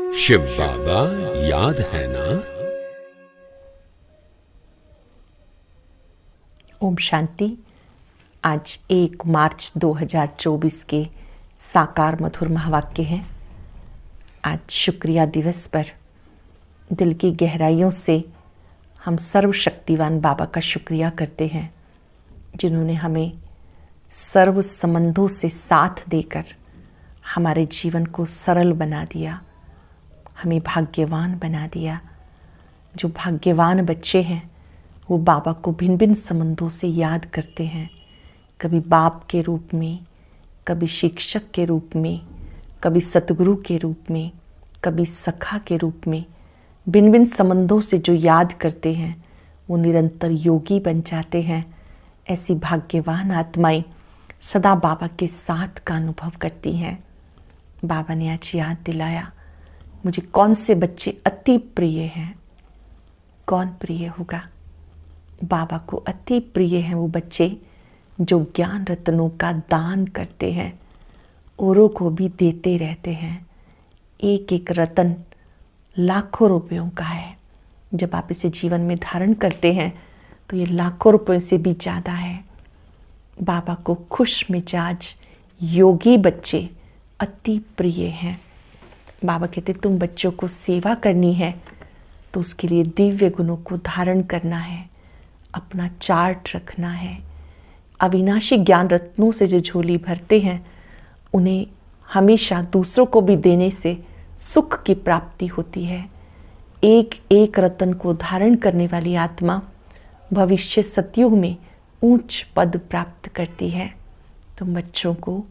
शिव बाबा याद है ना। ओम शांति। आज 1 मार्च 2024 के साकार मधुर महावाक्य हैं। आज शुक्रिया दिवस पर दिल की गहराइयों से हम सर्वशक्तिवान बाबा का शुक्रिया करते हैं, जिन्होंने हमें सर्व संबंधों से साथ देकर हमारे जीवन को सरल बना दिया, हमें भाग्यवान बना दिया। जो भाग्यवान बच्चे हैं वो बाबा को भिन्न भिन्न संबंधों से याद करते हैं, कभी बाप के रूप में, कभी शिक्षक के रूप में, कभी सतगुरु के रूप में, कभी सखा के रूप में। भिन्न भिन्न संबंधों से जो याद करते हैं वो निरंतर योगी बन जाते हैं। ऐसी भाग्यवान आत्माएं सदा बाबा के साथ का अनुभव करती हैं। बाबा ने आज याद दिलाया, मुझे कौन से बच्चे अति प्रिय हैं। कौन प्रिय होगा? बाबा को अति प्रिय हैं वो बच्चे जो ज्ञान रत्नों का दान करते हैं, औरों को भी देते रहते हैं। एक एक रत्न लाखों रुपयों का है। जब आप इसे जीवन में धारण करते हैं तो ये लाखों रुपयों से भी ज़्यादा है। बाबा को खुश मिजाज योगी बच्चे अति प्रिय हैं। बाबा कहते तुम बच्चों को सेवा करनी है तो उसके लिए दिव्य गुणों को धारण करना है, अपना चार्ट रखना है। अविनाशी ज्ञान रत्नों से जो झोली भरते हैं उन्हें हमेशा दूसरों को भी देने से सुख की प्राप्ति होती है। एक एक रत्न को धारण करने वाली आत्मा भविष्य सतयुग में ऊंच पद प्राप्त करती है। तुम बच्चों को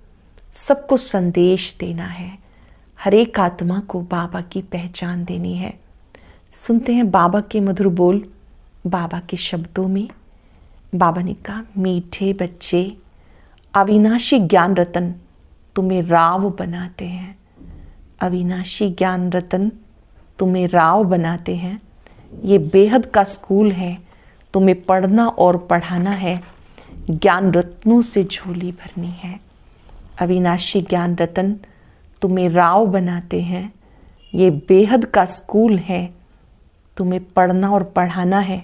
सबको संदेश देना है, हर एक आत्मा को बाबा की पहचान देनी है। सुनते हैं बाबा के मधुर बोल, बाबा के शब्दों में। बाबा ने कहा, मीठे बच्चे, अविनाशी ज्ञान रतन तुम्हें राव बनाते हैं। अविनाशी ज्ञान रतन तुम्हें राव बनाते हैं। ये बेहद का स्कूल है, तुम्हें पढ़ना और पढ़ाना है, ज्ञान रत्नों से झोली भरनी है। अविनाशी ज्ञान रतन तुम्हें राव बनाते हैं। ये बेहद का स्कूल है, तुम्हें पढ़ना और पढ़ाना है,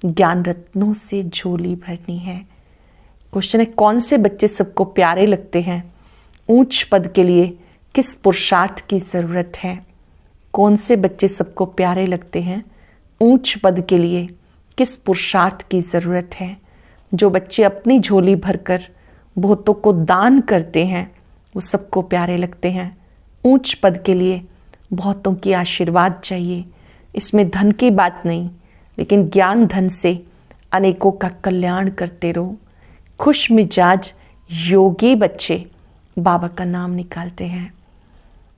ज्ञान रत्नों से झोली भरनी है। क्वेश्चन है, कौन से बच्चे सबको प्यारे लगते हैं? ऊंच पद के लिए किस पुरुषार्थ की ज़रूरत है? कौन से बच्चे सबको प्यारे लगते हैं? ऊंच पद के लिए किस पुरुषार्थ की ज़रूरत है? जो बच्चे अपनी झोली भरकर बहुतों को दान करते हैं वो सबको प्यारे लगते हैं। ऊंच पद के लिए बहुतों की आशीर्वाद चाहिए। इसमें धन की बात नहीं, लेकिन ज्ञान धन से अनेकों का कल्याण करते रहो। खुश मिजाज योगी बच्चे बाबा का नाम निकालते हैं।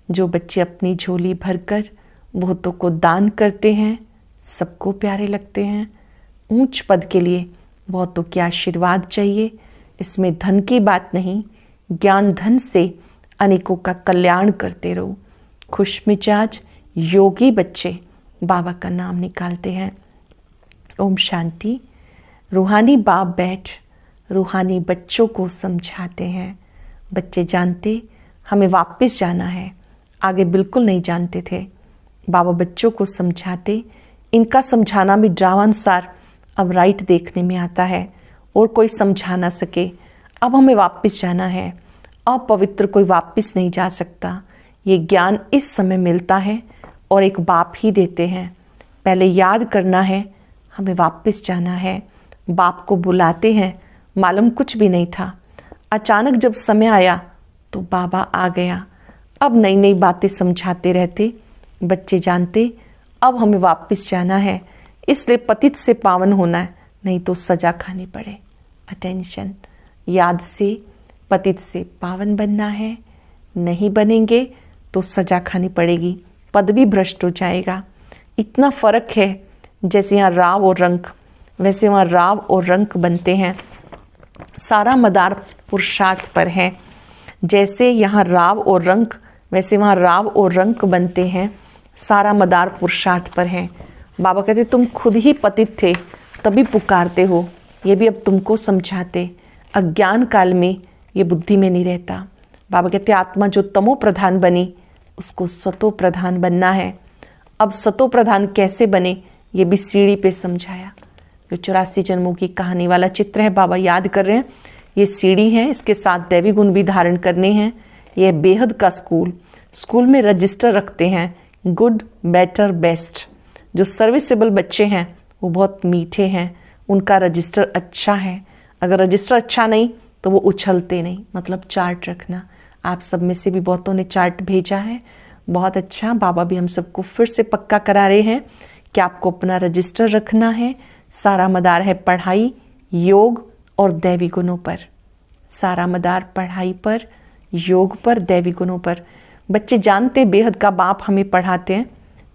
जो बच्चे अपनी झोली भरकर बहुतों को दान करते हैं सबको प्यारे लगते हैं। ऊंच पद के लिए बहुतों की आशीर्वाद चाहिए। इसमें धन की बात नहीं, ज्ञान धन से अनेकों का कल्याण करते रहो। खुश मिजाज योगी बच्चे बाबा का नाम निकालते हैं। ओम शांति। रूहानी बाप बैठ रूहानी बच्चों को समझाते हैं। बच्चे जानते हमें वापस जाना है, आगे बिल्कुल नहीं जानते थे। बाबा बच्चों को समझाते, इनका समझाना भी ड्रामानुसार अब राइट देखने में आता है और कोई समझा ना सके। अब हमें वापस जाना है, अपवित्र कोई वापस नहीं जा सकता। ये ज्ञान इस समय मिलता है और एक बाप ही देते हैं। पहले याद करना है, हमें वापस जाना है। बाप को बुलाते हैं, मालूम कुछ भी नहीं था, अचानक जब समय आया तो बाबा आ गया। अब नई नई बातें समझाते रहते। बच्चे जानते अब हमें वापस जाना है, इसलिए पतित से पावन होना है, नहीं तो सजा खानी पड़े। अटेंशन, याद से पतित से पावन बनना है, नहीं बनेंगे तो सजा खानी पड़ेगी, पद भी भ्रष्ट हो जाएगा। इतना फर्क है, जैसे यहाँ राव और रंक वैसे वहाँ राव और रंक बनते हैं। सारा मदार पुरुषार्थ पर है। जैसे यहाँ राव और रंक वैसे वहाँ राव और रंक बनते हैं। सारा मदार पुरुषार्थ पर है। बाबा कहते तुम खुद ही पतित थे तभी पुकारते हो, ये भी अब तुमको समझाते। अज्ञान काल में ये बुद्धि में नहीं रहता। बाबा कहते आत्मा जो तमो प्रधान बनी उसको सतो प्रधान बनना है। अब सतो प्रधान कैसे बने ये भी सीढ़ी पे समझाया। जो 84 जन्मों की कहानी वाला चित्र है, बाबा याद कर रहे हैं, ये सीढ़ी है, इसके साथ दैवी गुण भी धारण करने हैं। ये बेहद का स्कूल में रजिस्टर रखते हैं, गुड, बेटर, बेस्ट। जो सर्विसेबल बच्चे हैं वो बहुत मीठे हैं, उनका रजिस्टर अच्छा है। अगर रजिस्टर अच्छा नहीं तो वो उछलते नहीं, मतलब चार्ट रखना। आप सब में से भी बहुतों ने चार्ट भेजा है, बहुत अच्छा। बाबा भी हम सबको फिर से पक्का करा रहे हैं कि आपको अपना रजिस्टर रखना है। सारा मदार है पढ़ाई, योग और दैवी गुणों पर। सारा मदार पढ़ाई पर, योग पर, दैवी गुणों पर। बच्चे जानते बेहद का बाप हमें पढ़ाते हैं।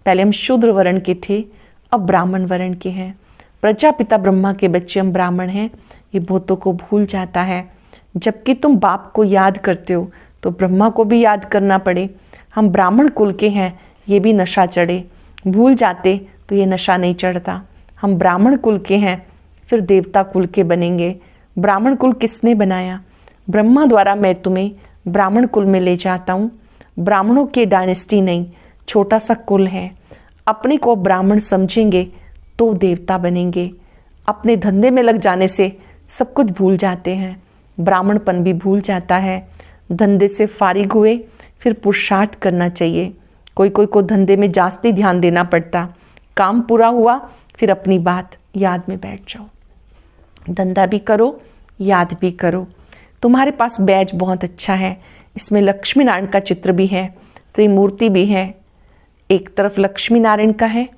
पहले हम शूद्र वर्ण के थे, अब ब्राह्मण वर्ण के हैं। प्रजापिता ब्रह्मा के बच्चे हम ब्राह्मण हैं, ये बहुतों को भूल जाता है। जबकि तुम बाप को याद करते हो तो ब्रह्मा को भी याद करना पड़े। हम ब्राह्मण कुल के हैं, ये भी नशा चढ़े। भूल जाते तो ये नशा नहीं चढ़ता। हम ब्राह्मण कुल के हैं, फिर देवता कुल के बनेंगे। ब्राह्मण कुल किसने बनाया? ब्रह्मा द्वारा मैं तुम्हें ब्राह्मण कुल में ले जाता हूँ। ब्राह्मणों के डायनेस्टी नहीं, छोटा सा कुल है। अपने को ब्राह्मण समझेंगे तो देवता बनेंगे। अपने धंधे में लग जाने से सब कुछ भूल जाते हैं, ब्राह्मणपन भी भूल जाता है। धंधे से फारिग हुए फिर पुरुषार्थ करना चाहिए। कोई कोई को धंधे में जास्ती ध्यान देना पड़ता। काम पूरा हुआ फिर अपनी बात याद में बैठ जाओ। धंधा भी करो, याद भी करो। तुम्हारे पास बैज बहुत अच्छा है, इसमें लक्ष्मी नारायण का चित्र भी है, त्रिमूर्ति भी है। एक तरफ लक्ष्मी नारायण का है,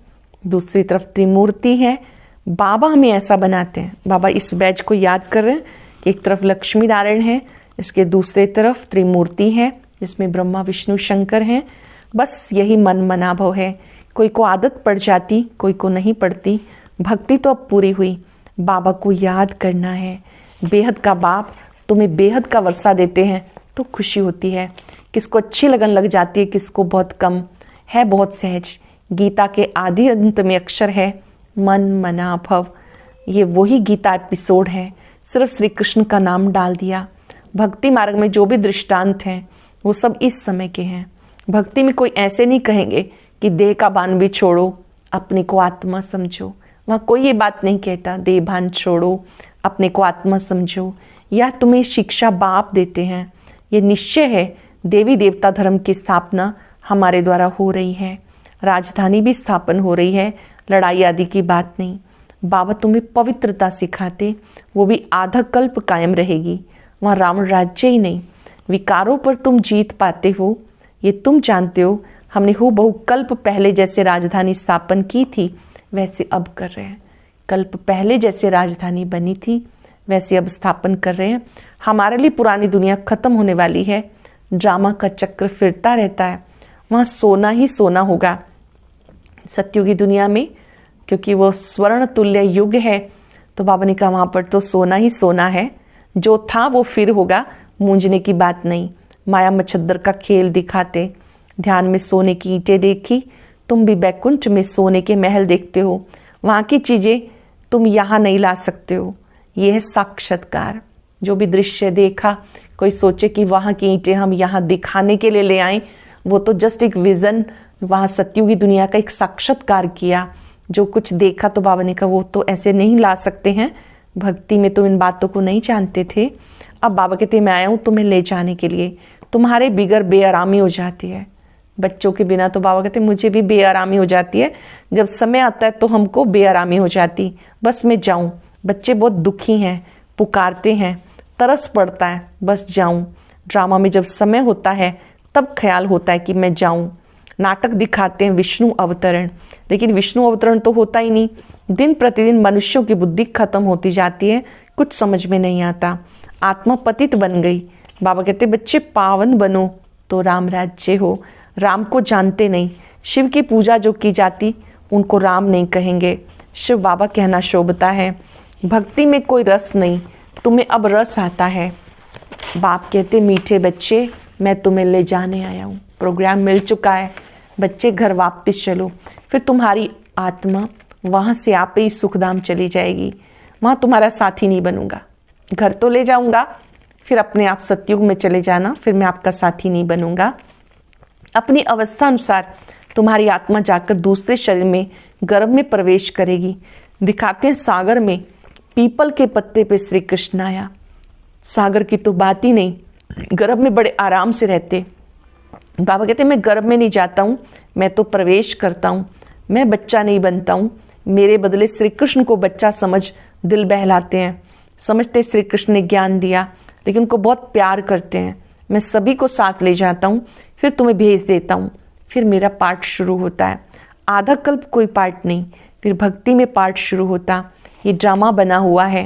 दूसरी तरफ त्रिमूर्ति है। बाबा हमें ऐसा बनाते हैं। बाबा इस बैज को याद कर रहे हैं। एक तरफ लक्ष्मी नारायण है, इसके दूसरे तरफ त्रिमूर्ति है, जिसमें ब्रह्मा विष्णु शंकर हैं। बस यही मन मनाभव है। कोई को आदत पड़ जाती, कोई को नहीं पड़ती। भक्ति तो अब पूरी हुई। बाबा को याद करना है। बेहद का बाप तुम्हें बेहद का वर्षा देते हैं तो खुशी होती है। किसको अच्छी लगन लग जाती है, किसको बहुत कम है, बहुत सहज। गीता के आदि अंत में अक्षर है मन मना भव। ये वही गीता एपिसोड है, सिर्फ श्री कृष्ण का नाम डाल दिया। भक्ति मार्ग में जो भी दृष्टांत हैं वो सब इस समय के हैं। भक्ति में कोई ऐसे नहीं कहेंगे कि देह का भान भी छोड़ो, अपने को आत्मा समझो। वहाँ कोई ये बात नहीं कहता देह भान छोड़ो, अपने को आत्मा समझो। यह तुम्हें शिक्षा बाप देते हैं। ये निश्चय है देवी देवता धर्म की स्थापना हमारे द्वारा हो रही है। राजधानी भी स्थापन हो रही है, लड़ाई आदि की बात नहीं। बाबा तुम्हें पवित्रता सिखाते, वो भी आधा कल्प कायम रहेगी। वहाँ रावण राज्य ही नहीं, विकारों पर तुम जीत पाते हो, ये तुम जानते हो। हमने हूबहू कल्प पहले जैसे राजधानी स्थापन की थी वैसे अब कर रहे हैं। कल्प पहले जैसे राजधानी बनी थी वैसे अब स्थापन कर रहे हैं। हमारे लिए पुरानी दुनिया खत्म होने वाली है। ड्रामा का चक्र फिरता रहता है, वहाँ सोना ही सोना होगा सत्युगी दुनिया में, क्योंकि वो स्वर्ण तुल्य युग है। तो बाबा ने कहा वहाँ पर तो सोना ही सोना है, जो था वो फिर होगा, मूंझने की बात नहीं। माया मच्छर का खेल दिखाते। ध्यान में सोने की ईंटें देखी, तुम भी बैकुंठ में सोने के महल देखते हो। वहाँ की चीज़ें तुम यहाँ नहीं ला सकते हो। ये है साक्षात्कार। जो भी दृश्य देखा, कोई सोचे कि वहाँ की ईंटें हम यहाँ दिखाने के लिए ले आए, वो तो जस्ट एक विज़न, वहाँ सत्युगी दुनिया का एक साक्षात्कार किया। जो कुछ देखा तो बाबा ने कहा वो तो ऐसे नहीं ला सकते हैं। भक्ति में तुम इन बातों को नहीं जानते थे। अब बाबा कहते मैं आया हूँ तुम्हें ले जाने के लिए। तुम्हारे बिगर बेआरामी हो जाती है। बच्चों के बिना तो बाबा कहते मुझे भी बेआरामी हो जाती है। जब समय आता है तो हमको बेआरामी हो जाती, बस मैं जाऊँ। बच्चे बहुत दुखी हैं, पुकारते हैं, तरस पड़ता है, बस जाऊँ। ड्रामा में जब समय होता है तब ख्याल होता है कि मैं जाऊँ। नाटक दिखाते हैं विष्णु अवतरण, लेकिन विष्णु अवतरण तो होता ही नहीं। दिन प्रतिदिन मनुष्यों की बुद्धि खत्म होती जाती है, कुछ समझ में नहीं आता। आत्मा पतित बन गई। बाबा कहते बच्चे पावन बनो तो राम राज्य हो। राम को जानते नहीं, शिव की पूजा जो की जाती उनको राम नहीं कहेंगे, शिव बाबा कहना शोभता है। भक्ति में कोई रस नहीं, तुम्हें अब रस आता है। बाप कहते मीठे बच्चे मैं तुम्हें ले जाने आया हूँ। प्रोग्राम मिल चुका है, बच्चे घर वापस चलो। फिर तुम्हारी आत्मा वहाँ से आप ही सुखधाम चली जाएगी। वहाँ तुम्हारा साथी नहीं बनूंगा। घर तो ले जाऊंगा, फिर अपने आप सतयुग में चले जाना, फिर मैं आपका साथी नहीं बनूंगा। अपनी अवस्था अनुसार तुम्हारी आत्मा जाकर दूसरे शरीर में गर्भ में प्रवेश करेगी। दिखाते हैं सागर में पीपल के पत्ते पे श्री कृष्ण आया। सागर की तो बात ही नहीं, गर्भ में बड़े आराम से रहते। बाबा कहते मैं गर्भ में नहीं जाता हूँ, मैं तो प्रवेश करता हूँ, मैं बच्चा नहीं बनता हूँ। मेरे बदले श्री कृष्ण को बच्चा समझ दिल बहलाते हैं। समझते श्री कृष्ण ने ज्ञान दिया, लेकिन उनको बहुत प्यार करते हैं। मैं सभी को साथ ले जाता हूँ, फिर तुम्हें भेज देता हूँ। फिर मेरा पाठ शुरू होता है। आधा कल्प कोई पाठ नहीं, फिर भक्ति में पाठ शुरू होता। ये ड्रामा बना हुआ है।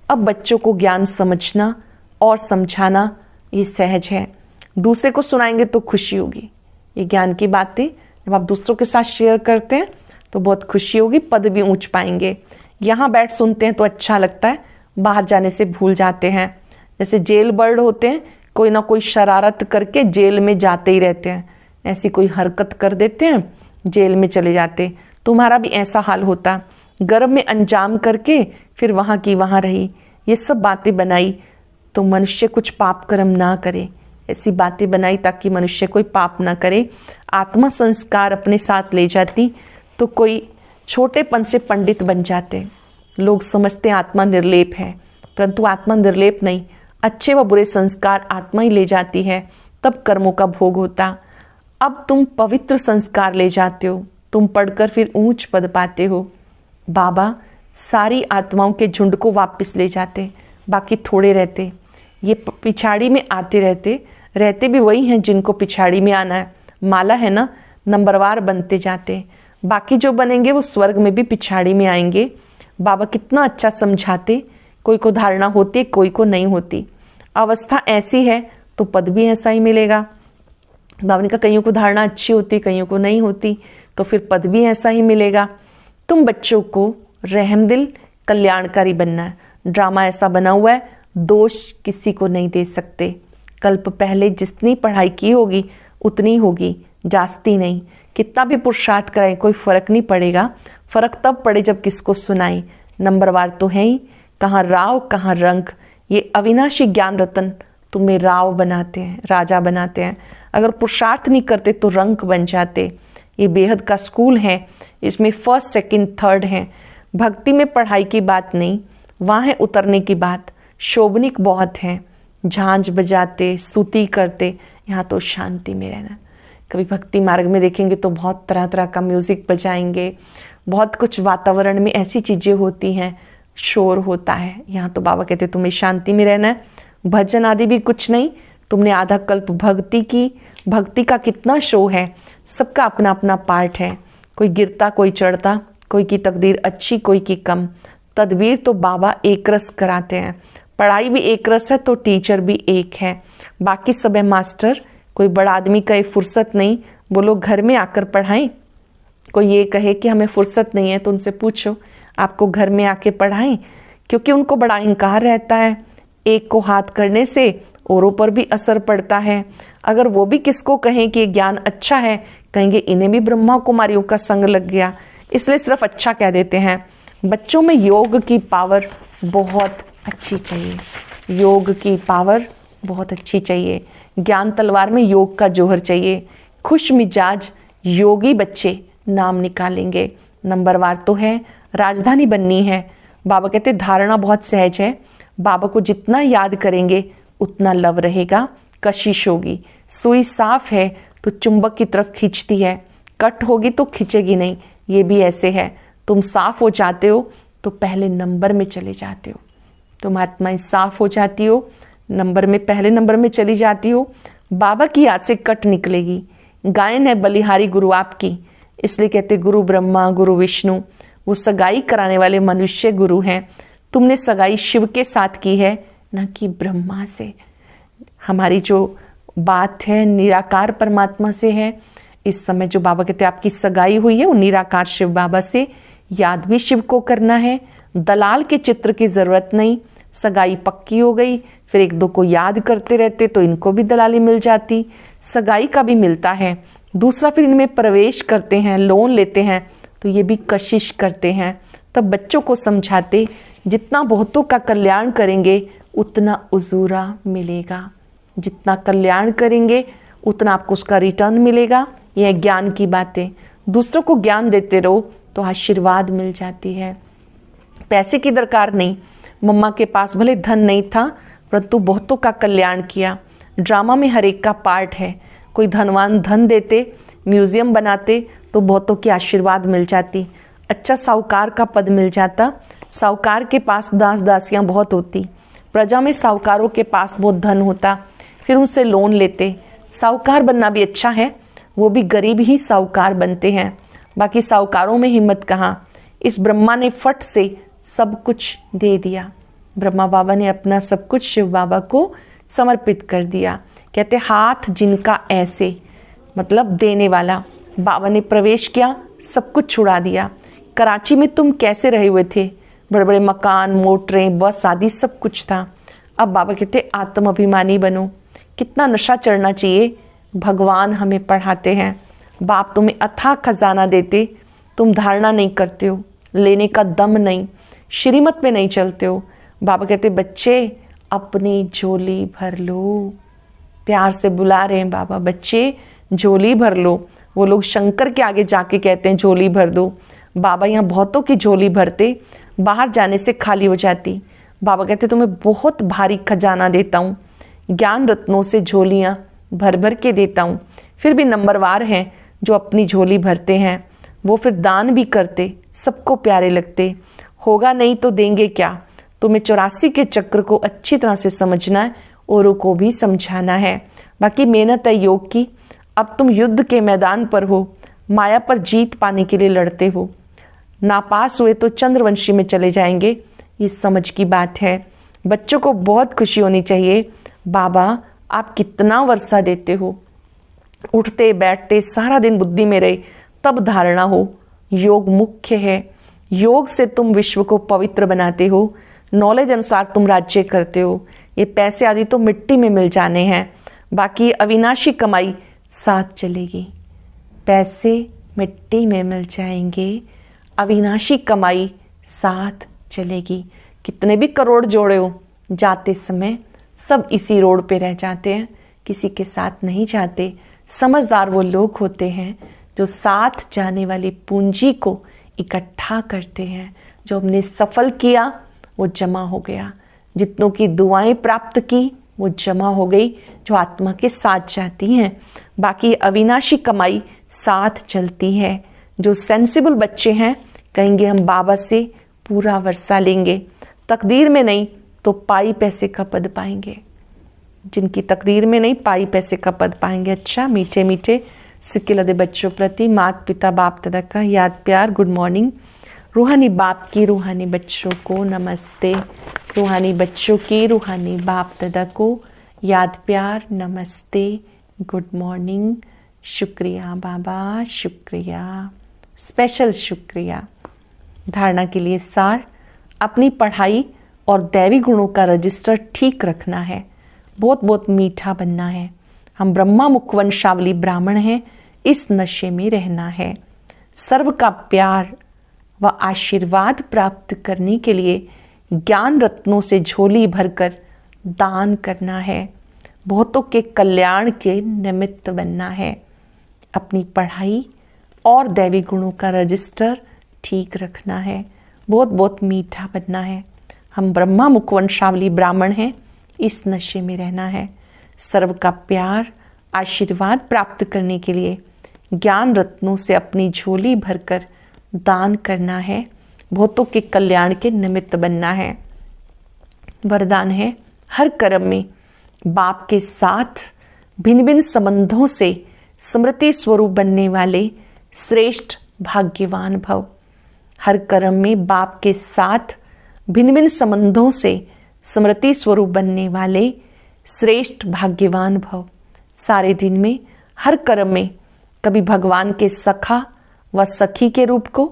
अब बच्चों को ज्ञान समझना और समझाना ये सहज है। दूसरे को सुनाएंगे तो खुशी होगी। ये ज्ञान की बातें जब आप दूसरों के साथ शेयर करते हैं तो बहुत खुशी होगी, पद भी ऊंच पाएंगे। यहाँ बैठ सुनते हैं तो अच्छा लगता है, बाहर जाने से भूल जाते हैं। जैसे जेल बर्ड होते हैं, कोई ना कोई शरारत करके जेल में जाते ही रहते हैं। ऐसी कोई हरकत कर देते हैं, जेल में चले जाते। तुम्हारा भी ऐसा हाल होता। गर्भ में अंजाम करके फिर वहाँ की वहाँ रही, ये सब बातें बनाई तो मनुष्य कुछ पाप कर्म ना करे। ऐसी बातें बनाई ताकि मनुष्य कोई पाप ना करे। आत्मा संस्कार अपने साथ ले जाती तो कोई छोटेपन से पंडित बन जाते। लोग समझते हैं आत्मा निर्लेप है, परंतु आत्मा निर्लेप नहीं। अच्छे व बुरे संस्कार आत्मा ही ले जाती है, तब कर्मों का भोग होता। अब तुम पवित्र संस्कार ले जाते हो, तुम पढ़कर फिर ऊंच पद पाते हो। बाबा सारी आत्माओं के झुंड को वापस ले जाते, बाकी थोड़े रहते। ये पिछाड़ी में आते रहते भी वही हैं जिनको पिछाड़ी में आना है। माला है ना, नंबरवार बनते जाते। बाकी जो बनेंगे वो स्वर्ग में भी पिछाड़ी में आएंगे। बाबा कितना अच्छा समझाते। कोई को धारणा होती है, कोई को नहीं होती। अवस्था ऐसी है तो पद भी ऐसा ही मिलेगा। बाबा ने कहा कईयों को धारणा अच्छी होती, कईयों को नहीं होती, तो फिर पद भी ऐसा ही मिलेगा। तुम बच्चों को रहमदिल कल्याणकारी बनना है। ड्रामा ऐसा बना हुआ है, दोष किसी को नहीं दे सकते। कल्प पहले जितनी पढ़ाई की होगी उतनी होगी, जास्ती नहीं। कितना भी पुरुषार्थ कराएं कोई फर्क नहीं पड़ेगा। फर्क तब पड़े जब किसको सुनाई। नंबरवार तो है ही, कहाँ राव कहाँ रंग। ये अविनाशी ज्ञान रतन तुम्हें राव बनाते हैं, राजा बनाते हैं। अगर पुरुषार्थ नहीं करते तो रंक बन जाते। ये बेहद का स्कूल है, इसमें फर्स्ट सेकंड थर्ड है। भक्ति में पढ़ाई की बात नहीं, वहाँ है उतरने की बात। शोभनिक बहुत है, झांझ बजाते स्तुति करते। यहाँ तो शांति में रहना। कभी भक्ति मार्ग में देखेंगे तो बहुत तरह तरह का म्यूजिक बजाएंगे, बहुत कुछ वातावरण में ऐसी चीज़ें होती हैं, शोर होता है। यहाँ तो बाबा कहते तुम्हें शांति में रहना है। भजन आदि भी कुछ नहीं। तुमने आधा कल्प भक्ति की, भक्ति का कितना शो है। सबका अपना अपना पार्ट है। कोई गिरता कोई चढ़ता, कोई की तकदीर अच्छी कोई की कम। तदबीर तो बाबा एक रस कराते हैं। पढ़ाई भी एक रस है तो टीचर भी एक है। बाकी सब है मास्टर। कोई बड़ा आदमी कहे फुर्सत नहीं, वो लोग घर में आकर पढ़ाएं। कोई ये कहे कि हमें फुर्सत नहीं है तो उनसे पूछो आपको घर में आके पढ़ाएं, क्योंकि उनको बड़ा इंकार रहता है। एक को हाथ करने से औरों पर भी असर पड़ता है। अगर वो भी किसको कहें कि ज्ञान अच्छा है, कहेंगे इन्हें भी ब्रह्मा कुमारियों का संग लग गया, इसलिए सिर्फ अच्छा कह देते हैं। बच्चों में योग की पावर बहुत अच्छी चाहिए। योग की पावर बहुत अच्छी चाहिए। ज्ञान तलवार में योग का जोहर चाहिए। खुश मिजाज योगी बच्चे नाम निकालेंगे। नंबरवार तो है, राजधानी बननी है। बाबा कहते धारणा बहुत सहज है। बाबा को जितना याद करेंगे उतना लव रहेगा, कशिश होगी। सुई साफ है तो चुंबक की तरफ खींचती है, कट होगी तो खींचेगी नहीं। ये भी ऐसे है, तुम साफ हो जाते हो तो पहले नंबर में चले जाते हो। तुम आत्माएं साफ हो जाती हो, नंबर में पहले नंबर में चली जाती हो। बाबा की याद से कट निकलेगी। गायन है बलिहारी गुरु आपकी, इसलिए कहते गुरु ब्रह्मा गुरु विष्णु। वो सगाई कराने वाले मनुष्य गुरु हैं। तुमने सगाई शिव के साथ की है, ना कि ब्रह्मा से। हमारी जो बात है निराकार परमात्मा से है। इस समय जो बाबा कहते हैं आपकी सगाई हुई है वो निराकार शिव बाबा से। याद भी शिव को करना है। दलाल के चित्र की जरूरत नहीं। सगाई पक्की हो गई, फिर एक दो को याद करते रहते तो इनको भी दलाली मिल जाती। सगाई का भी मिलता है। दूसरा फिर इनमें प्रवेश करते हैं, लोन लेते हैं तो ये भी कशिश करते हैं। तब बच्चों को समझाते जितना बहुतों का कल्याण करेंगे उतना उजूरा मिलेगा। जितना कल्याण करेंगे उतना आपको उसका रिटर्न मिलेगा। यह ज्ञान की बातें, दूसरों को ज्ञान देते रहो तो आशीर्वाद मिल जाती है। पैसे की दरकार नहीं। मम्मा के पास भले धन नहीं था परंतु बहुतों का कल्याण किया। ड्रामा में हर एक का पार्ट है। कोई धनवान धन देते, म्यूजियम बनाते तो बहुतों की आशीर्वाद मिल जाती। अच्छा साहूकार का पद मिल जाता। साहूकार के पास दास दासियां बहुत होती। प्रजा में साहूकारों के पास बहुत धन होता, फिर उनसे लोन लेते। साहूकार बनना भी अच्छा है, वो भी गरीब ही साहूकार बनते हैं। बाकी साहूकारों में हिम्मत कहाँ। इस ब्रह्मा ने फट से सब कुछ दे दिया। ब्रह्मा बाबा ने अपना सब कुछ शिव बाबा को समर्पित कर दिया। कहते हाथ जिनका ऐसे, मतलब देने वाला। बाबा ने प्रवेश किया, सब कुछ छुड़ा दिया। कराची में तुम कैसे रहे हुए थे, बड़े बड़े मकान, मोटरें, बस आदि सब कुछ था। अब बाबा कहते आत्म अभिमानी बनो। कितना नशा चढ़ना चाहिए, भगवान हमें पढ़ाते हैं। बाप तुम्हें अथाह खजाना देते, तुम धारणा नहीं करते हो, लेने का दम नहीं, श्रीमत पे नहीं चलते हो। बाबा कहते बच्चे अपनी झोली भर लो। प्यार से बुला रहे हैं बाबा, बच्चे झोली भर लो। वो लोग शंकर के आगे जाके कहते हैं झोली भर दो। बाबा यहाँ बहुतों की झोली भरते, बाहर जाने से खाली हो जाती। बाबा कहते तुम्हें बहुत भारी खजाना देता हूँ, ज्ञान रत्नों से झोलियाँ भर भर के देता हूँ। फिर भी नंबरवार हैं जो अपनी झोली भरते हैं, वो फिर दान भी करते, सबको प्यारे लगते। होगा नहीं तो देंगे क्या। तुम्हें 84 के चक्र को अच्छी तरह से समझना है, औरों को भी समझाना है। बाकी मेहनत है योग की। अब तुम युद्ध के मैदान पर हो, माया पर जीत पाने के लिए लड़ते हो। नापास हुए तो चंद्रवंशी में चले जाएंगे, ये समझ की बात है। बच्चों को बहुत खुशी होनी चाहिए। बाबा आप कितना वर्षा देते हो, उठते बैठते सारा दिन बुद्धि में रहे तब धारणा हो। योग मुख्य है। योग से तुम विश्व को पवित्र बनाते हो। नॉलेज अनुसार तुम राज्य करते हो। ये पैसे आदि तो मिट्टी में मिल जाने हैं, बाकी अविनाशी कमाई साथ चलेगी। पैसे मिट्टी में मिल जाएंगे, अविनाशी कमाई साथ चलेगी। कितने भी करोड़ जोड़े हो, जाते समय सब इसी रोड पे रह जाते हैं, किसी के साथ नहीं जाते। समझदार वो लोग होते हैं जो साथ जाने वाली पूंजी को इकट्ठा करते हैं। जो हमने सफल किया वो जमा हो गया, जितनों की दुआएं प्राप्त की वो जमा हो गई, जो आत्मा के साथ जाती हैं। बाकी अविनाशी कमाई साथ चलती है। जो सेंसिबल बच्चे हैं कहेंगे हम बाबा से पूरा वर्षा लेंगे, तकदीर में नहीं तो पाई पैसे का पद पाएंगे। जिनकी तकदीर में नहीं, पाई पैसे का पद पाएंगे। अच्छा मीठे मीठे सिक्के लदे बच्चों प्रति माता पिता बाप दादा का याद प्यार। Good morning. रूहानी बाप की रूहानी बच्चों को नमस्ते। रूहानी बच्चों की रूहानी बाप दादा को याद प्यार, नमस्ते, गुड मॉर्निंग। शुक्रिया बाबा, शुक्रिया, स्पेशल शुक्रिया। धारणा के लिए सार, अपनी पढ़ाई और दैवी गुणों का रजिस्टर ठीक रखना है। बहुत बहुत मीठा बनना है। हम ब्रह्मा मुखवंशावली ब्राह्मण हैं, इस नशे में रहना है। सर्व का प्यार व आशीर्वाद प्राप्त करने के लिए ज्ञान रत्नों से झोली भरकर दान करना है। बहुतों के कल्याण के निमित्त बनना है। अपनी पढ़ाई और दैवी गुणों का रजिस्टर ठीक रखना है। बहुत बहुत मीठा बनना है। हम ब्रह्मा मुखवंशावली ब्राह्मण हैं, इस नशे में रहना है। सर्व का प्यार आशीर्वाद प्राप्त करने के लिए ज्ञान रत्नों से अपनी झोली भरकर दान करना है। बहुतों के कल्याण के निमित्त बनना है। वरदान है, हर कर्म में बाप के साथ भिन्न भिन्न संबंधों से स्मृति स्वरूप बनने वाले श्रेष्ठ भाग्यवान भव। हर कर्म में बाप के साथ भिन्न भिन्न संबंधों से स्मृति स्वरूप बनने वाले श्रेष्ठ भाग्यवान भव। सारे दिन में हर कर्म में कभी भगवान के सखा व सखी के रूप को,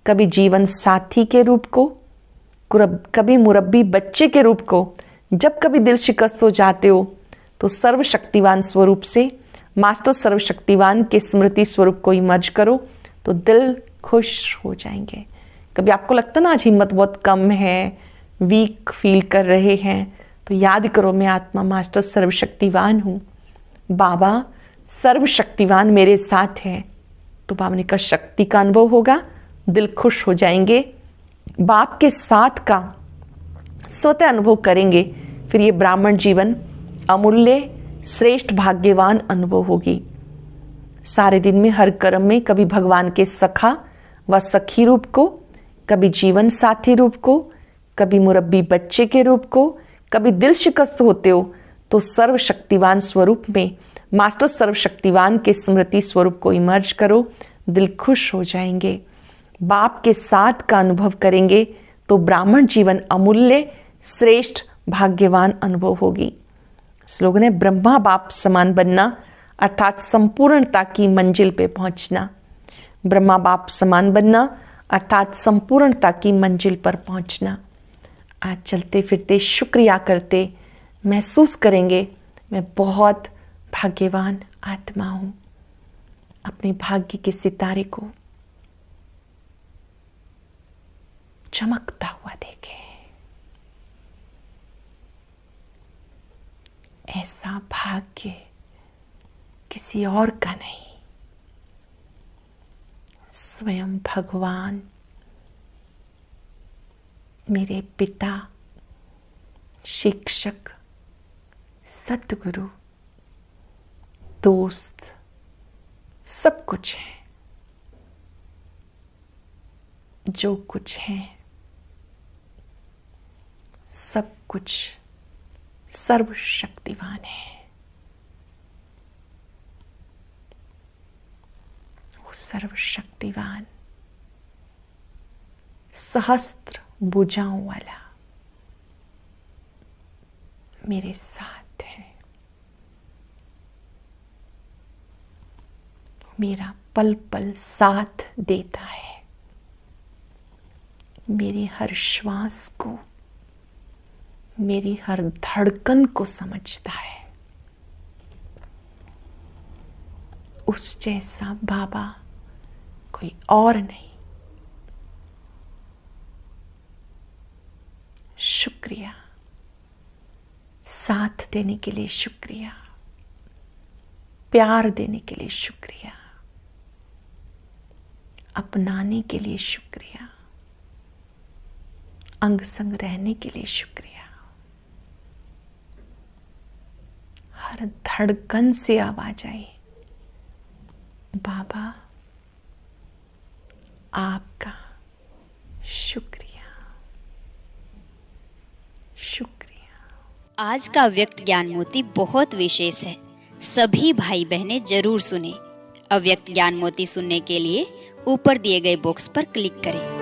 कभी जीवन साथी के रूप को, कभी मुरब्बी बच्चे के रूप को। जब कभी दिल शिकस्त हो जाते हो तो सर्वशक्तिवान स्वरूप से मास्टर सर्वशक्तिवान के स्मृति स्वरूप को इमर्ज करो तो दिल खुश हो जाएंगे। कभी आपको लगता ना आज हिम्मत बहुत कम है, वीक फील कर रहे हैं, तो याद करो मैं आत्मा मास्टर सर्वशक्तिवान हूँ। बाबा सर्वशक्तिवान मेरे साथ है। तो बाबा ने कहा शक्ति का अनुभव होगा, दिल खुश हो जाएंगे, बाप के साथ का स्वतः अनुभव करेंगे, फिर ये ब्राह्मण जीवन अमूल्य श्रेष्ठ भाग्यवान अनुभव होगी। सारे दिन में हर कर्म में कभी भगवान के सखा व सखी रूप को, कभी जीवन साथी रूप को, कभी मुरब्बी बच्चे के रूप को, कभी दिल शिकस्त होते हो तो सर्वशक्तिवान स्वरूप में मास्टर सर्वशक्तिवान के स्मृति स्वरूप को इमर्ज करो, दिल खुश हो जाएंगे, बाप के साथ का अनुभव करेंगे तो ब्राह्मण जीवन अमूल्य श्रेष्ठ भाग्यवान अनुभव होगी। स्लोगन है ब्रह्मा बाप समान बनना, अर्थात संपूर्णता की मंजिल पे पहुंचना। ब्रह्मा बाप समान बनना अर्थात संपूर्णता की मंजिल पर पहुंचना। आज चलते फिरते शुक्रिया करते महसूस करेंगे मैं बहुत भाग्यवान आत्मा हूं। अपने भाग्य के सितारे को चमकता हुआ देखें। ऐसा भाग्य किसी और का नहीं, स्वयं भगवान मेरे पिता, शिक्षक, सतगुरु, दोस्त सब कुछ है। जो कुछ है सब कुछ सर्वशक्तिवान है। वो सर्वशक्तिवान सहस्त्र भुजाओं वाला मेरे साथ है। मेरा पल पल साथ देता है, मेरी हर श्वास को, मेरी हर धड़कन को समझता है। उस जैसा बाबा कोई और नहीं। शुक्रिया, साथ देने के लिए शुक्रिया, प्यार देने के लिए शुक्रिया, अपनाने के लिए शुक्रिया, अंग संग रहने के लिए शुक्रिया। हर धड़कन से आवाज आई, बाबा आपका शुक्रिया, शुक्रिया। आज का अव्यक्त ज्ञान मोती बहुत विशेष है, सभी भाई बहनें जरूर सुने। अव्यक्त ज्ञान मोती सुनने के लिए ऊपर दिए गए बॉक्स पर क्लिक करें।